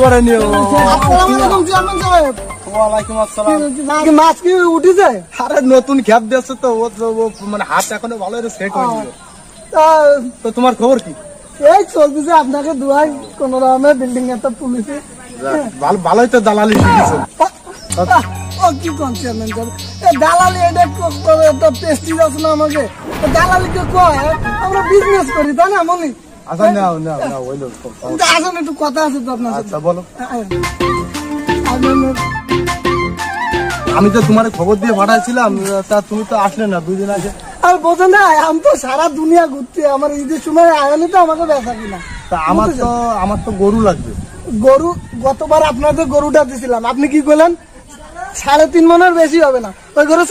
করে নিও। আসসালামু আলাইকুম চেয়ারম্যান সাহেব। ওয়ালাইকুম আসসালাম। কি মাছ কি উঠেছে? আরে নতুন খেপ দিয়েছে তো ও মানে হাত এখনো ভালো সেট হয়নি। তা তো তোমার খবর কি? এই চলতেছে, আপনাকে দুয়াই কোন রকমের বিল্ডিং একটা তুলেছি। ভালোই তো দালালি শিখেছো। ও কি কোন চেয়ারম্যান সাহেব, দালালি এটা একটা পেস্টিজ আছে না আমাকে, দালালিকে কয় আমরা বিজনেস করি তাই না মনি? আচ্ছা নাও নাও নাও ওইলো। আসুন একটু কথা আছে তো আপনার সাথে। আচ্ছা বলো। আপনার- আমি তো তোমার খবর দিয়ে পাঠাইছিলাম, তা তুমি তো আসলে না 2 দিন আগে। আর বোঝো না, আমি তো সারা দুনিয়া ঘুরছি, আমার ঈদের সময় আয়নি তো আমাকে বেচা কিনা। তা আমার তো গরু লাগবে। গরু গতবার আপনাদের গরুটা দিছিলাম, আপনি কি করলেন? 3.5 মনের বেশি হবে না ওই গরু